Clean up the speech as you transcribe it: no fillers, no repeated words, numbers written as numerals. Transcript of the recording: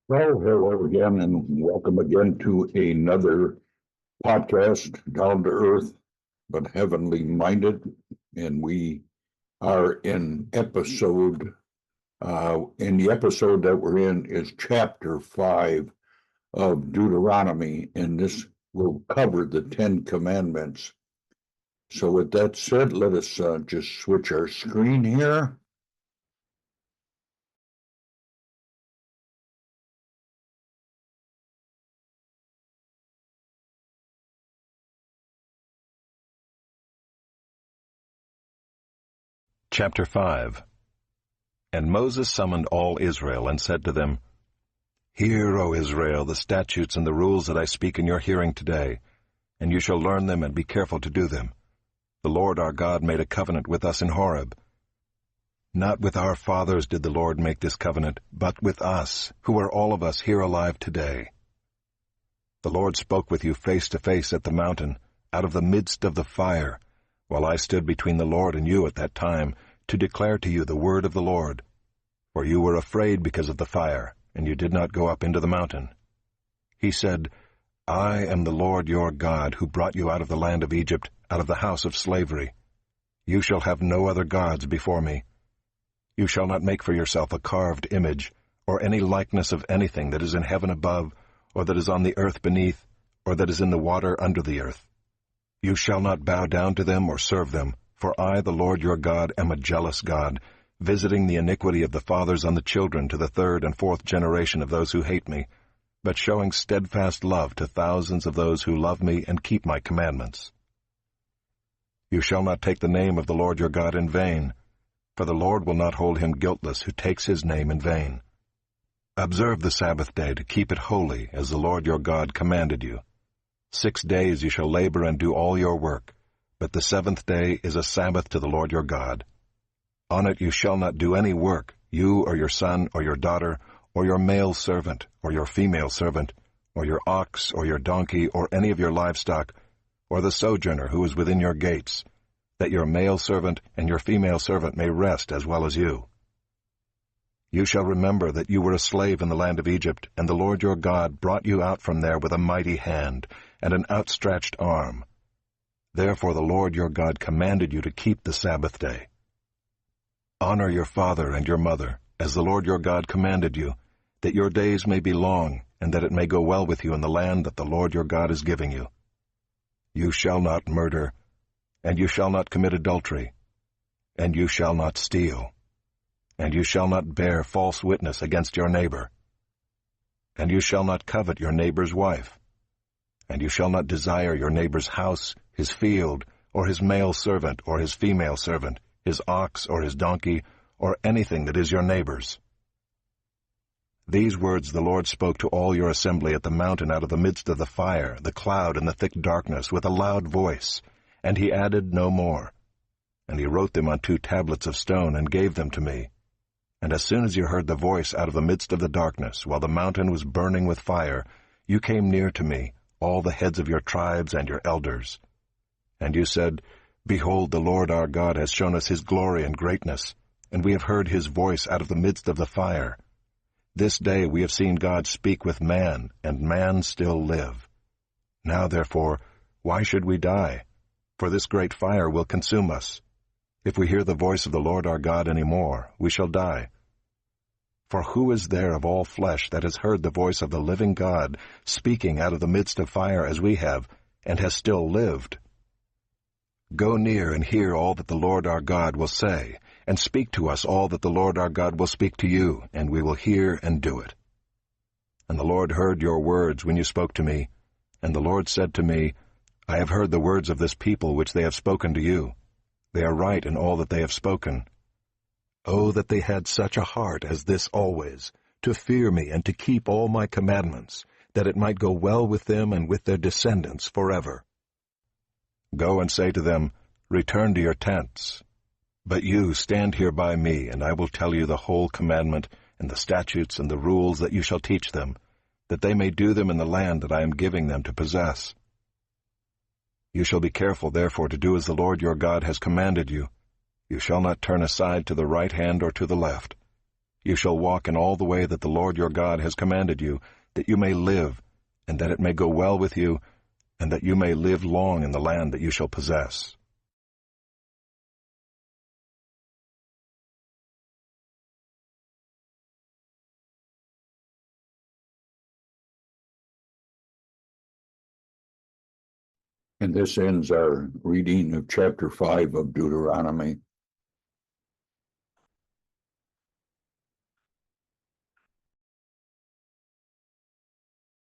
Well, hello again, and welcome again to another podcast, Down to Earth but Heavenly Minded. And we are in the episode that we're in is chapter 5 of Deuteronomy, and this will cover the Ten Commandments. So, with that said, let us just switch our screen here. Chapter 5. And Moses summoned all Israel and said to them, Hear, O Israel, the statutes and the rules that I speak in your hearing today, and you shall learn them and be careful to do them. The Lord our God made a covenant with us in Horeb. Not with our fathers did the Lord make this covenant, but with us, who are all of us here alive today. The Lord spoke with you face to face at the mountain, out of the midst of the fire, while I stood between the Lord and you at that time, to declare to you the word of the Lord. For you were afraid because of the fire, and you did not go up into the mountain. He said, I am the Lord your God, who brought you out of the land of Egypt, out of the house of slavery. You shall have no other gods before me. You shall not make for yourself a carved image, or any likeness of anything that is in heaven above, or that is on the earth beneath, or that is in the water under the earth. You shall not bow down to them or serve them, for I, the Lord your God, am a jealous God, visiting the iniquity of the fathers on the children to the third and fourth generation of those who hate me, but showing steadfast love to thousands of those who love me and keep my commandments. You shall not take the name of the Lord your God in vain, for the Lord will not hold him guiltless who takes his name in vain. Observe the Sabbath day to keep it holy, as the Lord your God commanded you. 6 days you shall labor and do all your work, but the seventh day is a Sabbath to the Lord your God. On it you shall not do any work, you or your son or your daughter, or your male servant, or your female servant, or your ox or your donkey, or any of your livestock, or the sojourner who is within your gates, that your male servant and your female servant may rest as well as you. You shall remember that you were a slave in the land of Egypt, and the Lord your God brought you out from there with a mighty hand and an outstretched arm. Therefore the Lord your God commanded you to keep the Sabbath day. Honor your father and your mother, as the Lord your God commanded you, that your days may be long, and that it may go well with you in the land that the Lord your God is giving you. You shall not murder, and you shall not commit adultery, and you shall not steal, and you shall not bear false witness against your neighbor, and you shall not covet your neighbor's wife, and you shall not desire your neighbor's house, his field, or his male servant or his female servant, his ox or his donkey, or anything that is your neighbor's. These words the Lord spoke to all your assembly at the mountain out of the midst of the fire, the cloud, and the thick darkness with a loud voice, and he added no more. And he wrote them on 2 tablets of stone and gave them to me. And as soon as you heard the voice out of the midst of the darkness, while the mountain was burning with fire, you came near to me, all the heads of your tribes and your elders. And you said, Behold, the Lord our God has shown us his glory and greatness, and we have heard his voice out of the midst of the fire. This day we have seen God speak with man, and man still live. Now therefore, why should we die? For this great fire will consume us. If we hear the voice of the Lord our God any more, we shall die. For who is there of all flesh that has heard the voice of the living God speaking out of the midst of fire as we have, and has still lived? Go near and hear all that the Lord our God will say, and speak to us all that the Lord our God will speak to you, and we will hear and do it. And the Lord heard your words when you spoke to me, and the Lord said to me, I have heard the words of this people which they have spoken to you. They are right in all that they have spoken. Oh, that they had such a heart as this always, to fear me and to keep all my commandments, that it might go well with them and with their descendants forever. Go and say to them, Return to your tents. But you stand here by me, and I will tell you the whole commandment, and the statutes and the rules that you shall teach them, that they may do them in the land that I am giving them to possess. You shall be careful, therefore, to do as the Lord your God has commanded you. You shall not turn aside to the right hand or to the left. You shall walk in all the way that the Lord your God has commanded you, that you may live, and that it may go well with you, and that you may live long in the land that you shall possess. And this ends our reading of chapter 5 of Deuteronomy.